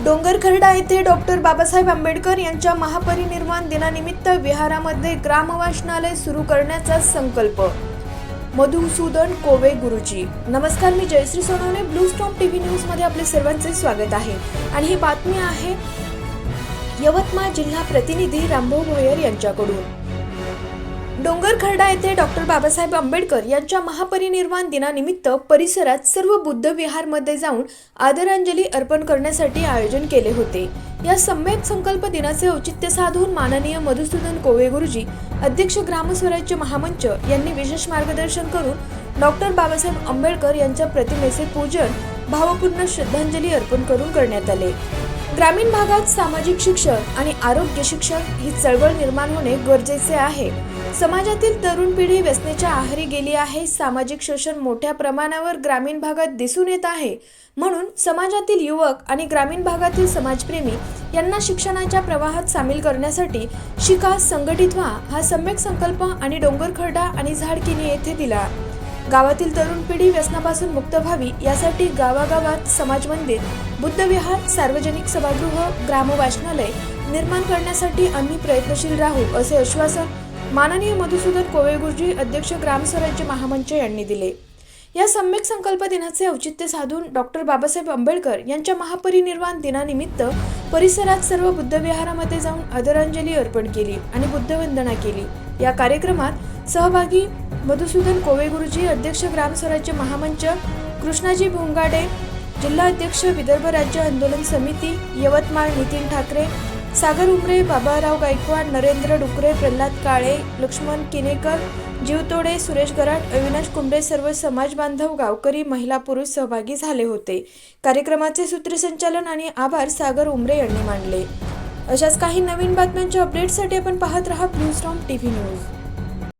डोंगरखर्डा येथे डॉक्टर बाबासाहेब आंबेडकर यांच्या महापरिनिर्वाण दिनानिमित्त विहारामध्ये ग्रामवाचनालय सुरू करण्याचा संकल्प. मधुसूदन कोवे गुरुजी. नमस्कार, मी Jayashree Sonawane. Blue Storm TV news मध्ये आपले सर्वांचे स्वागत आहे आणि ही बातमी आहे यवतमाळ जिल्हा प्रतिनिधी रामभाऊ भोयर यांच्याकडून. डोंगरखर्डा येथे डॉक्टर बाबासाहेब आंबेडकर यांच्या महापरिनिर्वाण दिनानिमित्त परिसरात सर्व बुद्ध विहारमध्ये जाऊन आदरांजली अर्पण करण्यासाठी आयोजन केले होते. या सम्यक संकल्प दिनाचे औचित्य साधून माननीय मधुसूदन कोवे गुरुजी, अध्यक्ष ग्रामस्वराज्य महामंच यांनी विशेष मार्गदर्शन करून डॉक्टर बाबासाहेब आंबेडकर यांच्या प्रतिमेचे पूजन, भावपूर्ण श्रद्धांजली अर्पण करून करण्यात आले. ग्रामीण भागात सामाजिक शिक्षण आणि आरोग्य शिक्षण ही चळवळ निर्माण होणे गरजेचे आहे. समाजातील तरुण पिढी व्यसनेच्या आहारी गेली आहे. सामाजिक शोषण मोठ्या प्रमाणावर ग्रामीण भागात दिसून येत आहे. म्हणून समाजातील युवक आणि ग्रामीण भागातील समाजप्रेमी यांना शिक्षणाच्या प्रवाहात सामील करण्यासाठी शिका, संघटित व्हा हा सम्यक संकल्प आणि डोंगरखर्डा आणि झाडकिनी येथे दिला. गावातील तरुण पिढी व्यसनापासून मुक्त व्हावी यासाठी गावागावात समाज मंदिर, बुद्ध विहार, सार्वजनिक सभागृह, ग्राम वाचनालय निर्माण करण्यासाठी आम्ही प्रयत्नशील राहू, असे आश्वासन माननीय मधुसूदन कोवे गुरुजी, अध्यक्ष ग्रामस्वराज्य महामंच यांनी दिले. या सम्यक संकल्प दिनाचे औचित्य साधून डॉक्टर बाबासाहेब आंबेडकर यांच्या महापरिनिर्वाण दिनानिमित्त परिसरात सर्व बुद्ध विहारामध्ये जाऊन आदरांजली अर्पण केली आणि बुद्धवंदना केली. या कार्यक्रमात सहभागी मधुसूदन कोवे गुरुजी, अध्यक्ष ग्रामस्वराज्य महामंच, कृष्णाजी भोंगाडे, जिल्हा अध्यक्ष विदर्भ राज्य आंदोलन समिती यवतमाळ नितीन ठाकरे, सागर उमरे, बाबाराव गायकवाड, नरेंद्र डुकरे, प्रल्हाद काळे, लक्ष्मण किनेकर, जीवतोडे, सुरेश गराट, अविनाश कुंबळे, सर्व समाज बांधव, गावकरी, महिला, पुरुष सहभागी झाले होते. कार्यक्रमाचे सूत्रसंचालन आणि आभार सागर उमरे यांनी मानले. अशाच काही नवीन बातम्यांच्या अपडेटसाठी आपण पाहत रहा ब्लू स्टॉर्म टीव्ही न्यूज.